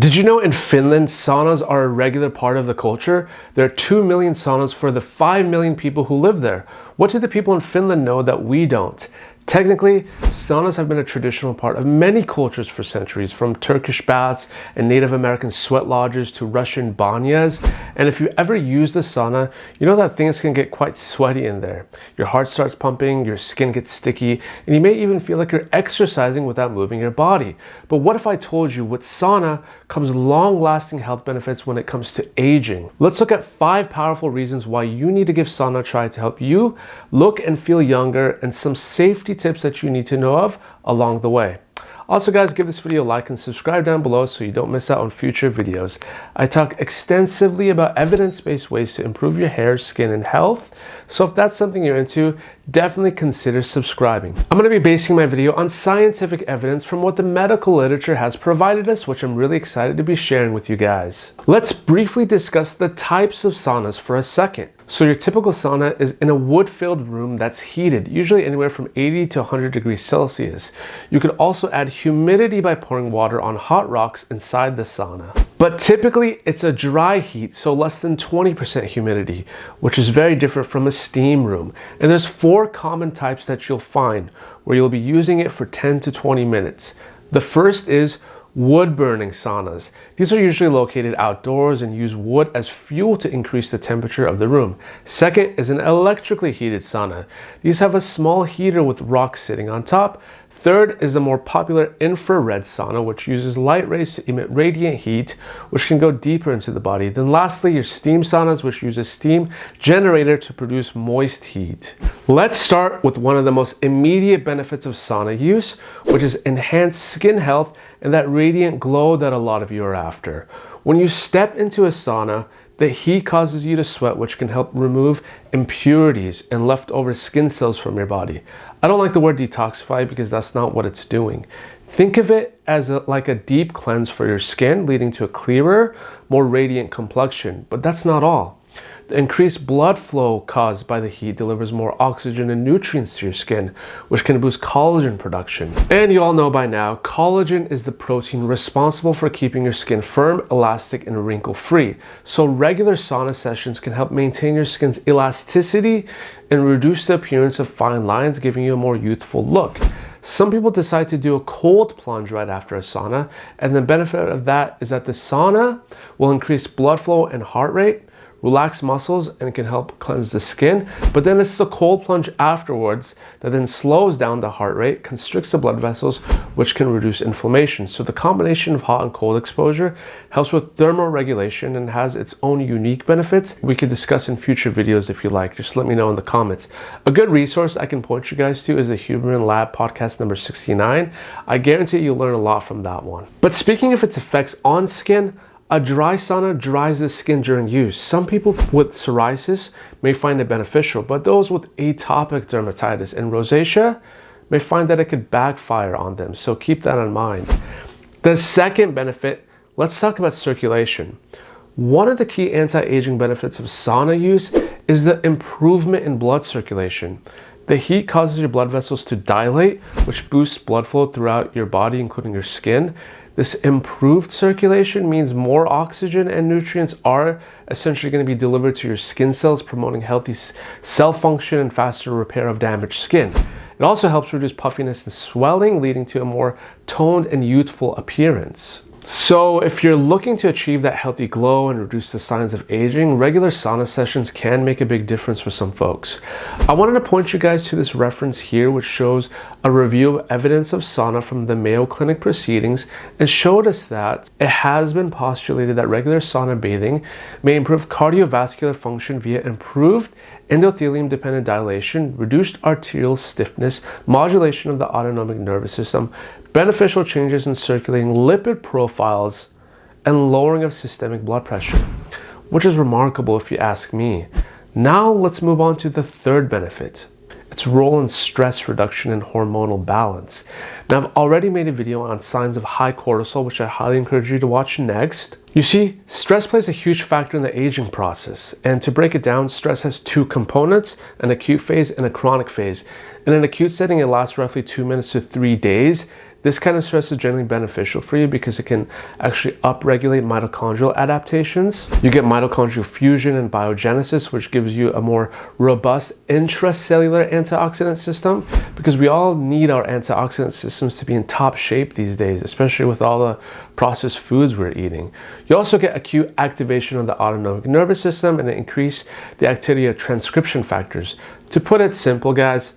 Did you know in Finland, saunas are a regular part of the culture? There are 2 million saunas for the 5 million people who live there. What do the people in Finland know that we don't? Technically, saunas have been a traditional part of many cultures for centuries, from Turkish baths and Native American sweat lodges to Russian banyas. And if you ever used a sauna, you know that things can get quite sweaty in there. Your heart starts pumping, your skin gets sticky, and you may even feel like you're exercising without moving your body. But what if I told you with sauna comes long-lasting health benefits when it comes to aging? Let's look at 5 powerful reasons why you need to give sauna a try to help you look and feel younger, and some safety tips that you need to know of along the way. Also guys, give this video a like and subscribe down below so you don't miss out on future videos. I talk extensively about evidence-based ways to improve your hair, skin, and health. So if that's something you're into, definitely consider subscribing. I'm going to be basing my video on scientific evidence from what the medical literature has provided us, which I'm really excited to be sharing with you guys. Let's briefly discuss the types of saunas for a second. So your typical sauna is in a wood-filled room that's heated, usually anywhere from 80 to 100 degrees Celsius. You could also add humidity by pouring water on hot rocks inside the sauna. But typically it's a dry heat, so less than 20% humidity, which is very different from a steam room. And there's 4 common types that you'll find where you'll be using it for 10 to 20 minutes. The first is wood-burning saunas. These are usually located outdoors and use wood as fuel to increase the temperature of the room. Second is an electrically heated sauna. These have a small heater with rocks sitting on top. Third is the more popular infrared sauna, which uses light rays to emit radiant heat, which can go deeper into the body. Then lastly, your steam saunas, which use a steam generator to produce moist heat. Let's start with one of the most immediate benefits of sauna use, which is enhanced skin health and that radiant glow that a lot of you are after. When you step into a sauna, the heat causes you to sweat, which can help remove impurities and leftover skin cells from your body. I don't like the word detoxify because that's not what it's doing. Think of it as like a deep cleanse for your skin, leading to a clearer, more radiant complexion. But that's not all. The increased blood flow caused by the heat delivers more oxygen and nutrients to your skin, which can boost collagen production. And you all know by now, collagen is the protein responsible for keeping your skin firm, elastic, and wrinkle-free. So regular sauna sessions can help maintain your skin's elasticity and reduce the appearance of fine lines, giving you a more youthful look. Some people decide to do a cold plunge right after a sauna, and the benefit of that is that the sauna will increase blood flow and heart rate, relax muscles, and it can help cleanse the skin. But then it's the cold plunge afterwards that then slows down the heart rate, constricts the blood vessels, which can reduce inflammation. So the combination of hot and cold exposure helps with thermoregulation and has its own unique benefits. We could discuss in future videos if you like. Just let me know in the comments. A good resource I can point you guys to is the Human Lab podcast number 69. I guarantee you'll learn a lot from that one. But speaking of its effects on skin, a dry sauna dries the skin during use. Some people with psoriasis may find it beneficial, but those with atopic dermatitis and rosacea may find that it could backfire on them, so keep that in mind. The second benefit, let's talk about circulation. One of the key anti-aging benefits of sauna use is the improvement in blood circulation. The heat causes your blood vessels to dilate, which boosts blood flow throughout your body, including your skin. This improved circulation means more oxygen and nutrients are essentially going to be delivered to your skin cells, promoting healthy cell function and faster repair of damaged skin. It also helps reduce puffiness and swelling, leading to a more toned and youthful appearance. So if you're looking to achieve that healthy glow and reduce the signs of aging, regular sauna sessions can make a big difference for some folks. I wanted to point you guys to this reference here, which shows a review of evidence of sauna from the Mayo Clinic proceedings, and showed us that it has been postulated that regular sauna bathing may improve cardiovascular function via improved endothelium-dependent dilation, reduced arterial stiffness, modulation of the autonomic nervous system, beneficial changes in circulating lipid profiles, and lowering of systemic blood pressure, which is remarkable if you ask me. Now let's move on to the third benefit. Its role in stress reduction and hormonal balance. Now, I've already made a video on signs of high cortisol, which I highly encourage you to watch next. You see, stress plays a huge factor in the aging process. And to break it down, stress has 2 components, an acute phase and a chronic phase. In an acute setting, it lasts roughly 2 minutes to 3 days. This kind of stress is generally beneficial for you because it can actually upregulate mitochondrial adaptations. You get mitochondrial fusion and biogenesis, which gives you a more robust intracellular antioxidant system, because we all need our antioxidant systems to be in top shape these days, especially with all the processed foods we're eating. You also get acute activation of the autonomic nervous system and increase the activity of transcription factors. To put it simple, guys,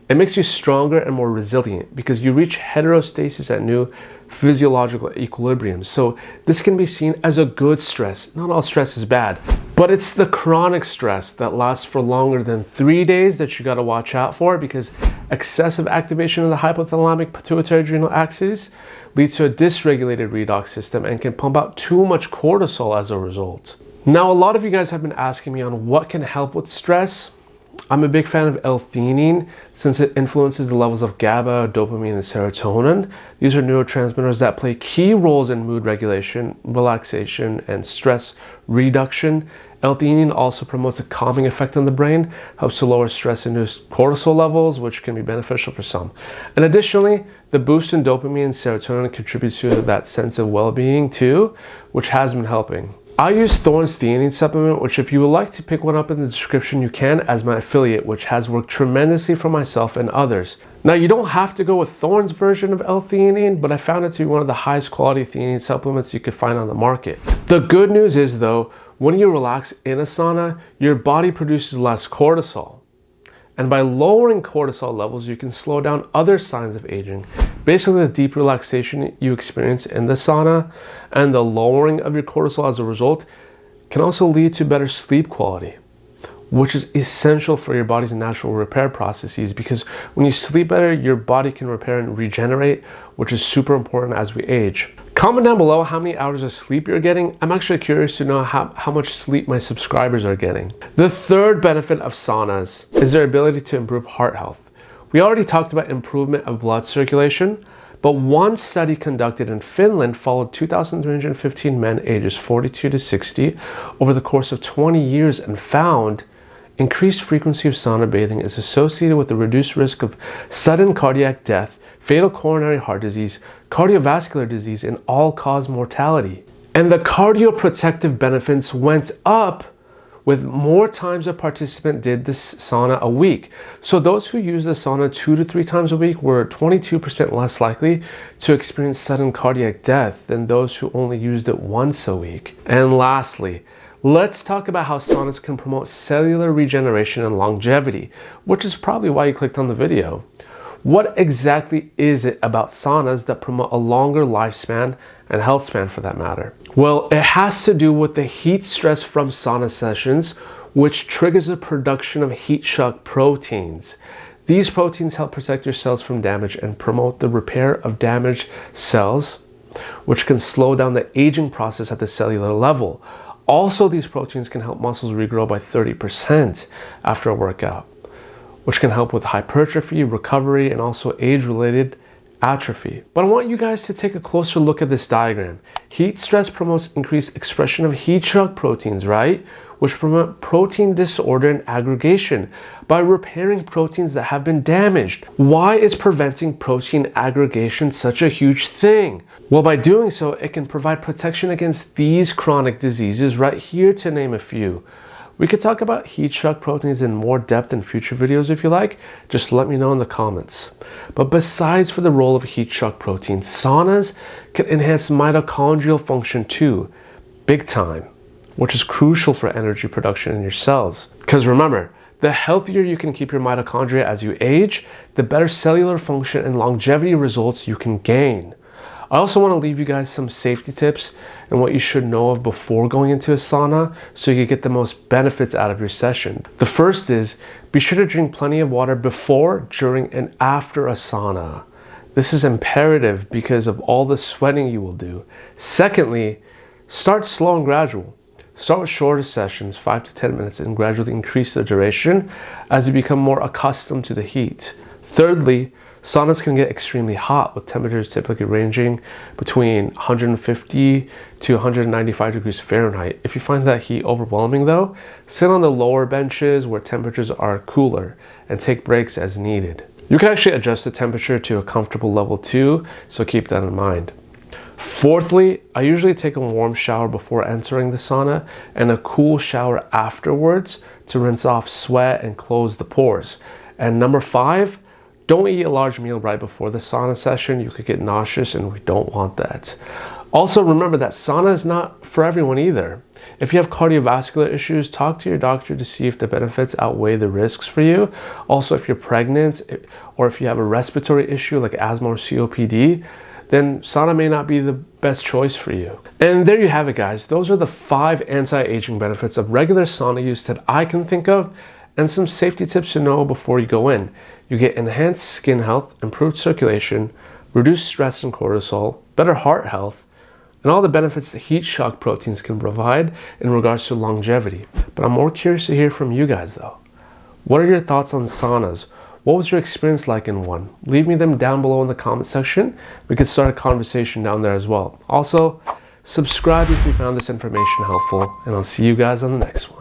it makes you stronger and more resilient because you reach heterostasis at new physiological equilibrium. So this can be seen as a good stress. Not all stress is bad, but it's the chronic stress that lasts for longer than 3 days that you got to watch out for, because excessive activation of the hypothalamic pituitary adrenal axis leads to a dysregulated redox system and can pump out too much cortisol as a result. Now, a lot of you guys have been asking me on what can help with stress. I'm a big fan of L-theanine since it influences the levels of GABA, dopamine, and serotonin. These are neurotransmitters that play key roles in mood regulation, relaxation, and stress reduction. L-theanine also promotes a calming effect on the brain, helps to lower stress-induced cortisol levels, which can be beneficial for some. And additionally, the boost in dopamine and serotonin contributes to that sense of well-being too, which has been helping. I use Thorne's theanine supplement, which if you would like to pick one up in the description, you can, as my affiliate, which has worked tremendously for myself and others. Now, you don't have to go with Thorne's version of L-theanine, but I found it to be one of the highest quality theanine supplements you could find on the market. The good news is though, when you relax in a sauna, your body produces less cortisol. And by lowering cortisol levels, you can slow down other signs of aging. Basically, the deep relaxation you experience in the sauna and the lowering of your cortisol as a result can also lead to better sleep quality, which is essential for your body's natural repair processes, because when you sleep better, your body can repair and regenerate, which is super important as we age. Comment down below how many hours of sleep you're getting. I'm actually curious to know how much sleep my subscribers are getting. The third benefit of saunas is their ability to improve heart health. We already talked about improvement of blood circulation, but one study conducted in Finland followed 2,315 men ages 42 to 60 over the course of 20 years and found increased frequency of sauna bathing is associated with a reduced risk of sudden cardiac death, fatal coronary heart disease, cardiovascular disease, and all-cause mortality. And the cardioprotective benefits went up with more times a participant did this sauna a week. So those who use the sauna 2 to 3 times a week were 22% less likely to experience sudden cardiac death than those who only used it once a week. And lastly, let's talk about how saunas can promote cellular regeneration and longevity, which is probably why you clicked on the video. What exactly is it about saunas that promote a longer lifespan and health span for that matter? Well, it has to do with the heat stress from sauna sessions, which triggers the production of heat shock proteins. These proteins help protect your cells from damage and promote the repair of damaged cells, which can slow down the aging process at the cellular level. Also, these proteins can help muscles regrow by 30% after a workout, which can help with hypertrophy, recovery, and also age-related atrophy. But I want you guys to take a closer look at this diagram. Heat stress promotes increased expression of heat shock proteins, right? Which promote protein disorder and aggregation by repairing proteins that have been damaged. Why is preventing protein aggregation such a huge thing? Well, by doing so, it can provide protection against these chronic diseases right here, to name a few. We could talk about heat shock proteins in more depth in future videos if you like. Just let me know in the comments. But besides for the role of heat shock proteins, saunas can enhance mitochondrial function too, big time, which is crucial for energy production in your cells. Because remember, the healthier you can keep your mitochondria as you age, the better cellular function and longevity results you can gain. I also want to leave you guys some safety tips and what you should know of before going into a sauna so you can get the most benefits out of your session. The first is, be sure to drink plenty of water before, during, and after a sauna. This is imperative because of all the sweating you will do. Secondly, start slow and gradual. Start with shorter sessions, 5 to 10 minutes, and gradually increase the duration as you become more accustomed to the heat. Thirdly, saunas can get extremely hot, with temperatures typically ranging between 150 to 195 degrees Fahrenheit. If you find that heat overwhelming though, sit on the lower benches where temperatures are cooler and take breaks as needed. You can actually adjust the temperature to a comfortable level too, so keep that in mind. Fourthly, I usually take a warm shower before entering the sauna and a cool shower afterwards to rinse off sweat and close the pores. And number 5, don't eat a large meal right before the sauna session. You could get nauseous and we don't want that. Also, remember that sauna is not for everyone either. If you have cardiovascular issues, talk to your doctor to see if the benefits outweigh the risks for you. Also, if you're pregnant or if you have a respiratory issue like asthma or COPD, then sauna may not be the best choice for you. And there you have it, guys. Those are the 5 anti-aging benefits of regular sauna use that I can think of, and some safety tips to know before you go in. You get enhanced skin health, improved circulation, reduced stress and cortisol, better heart health, and all the benefits that heat shock proteins can provide in regards to longevity. But I'm more curious to hear from you guys though. What are your thoughts on saunas? What was your experience like in one? Leave me them down below in the comment section. We could start a conversation down there as well. Also, subscribe if you found this information helpful, and I'll see you guys on the next one.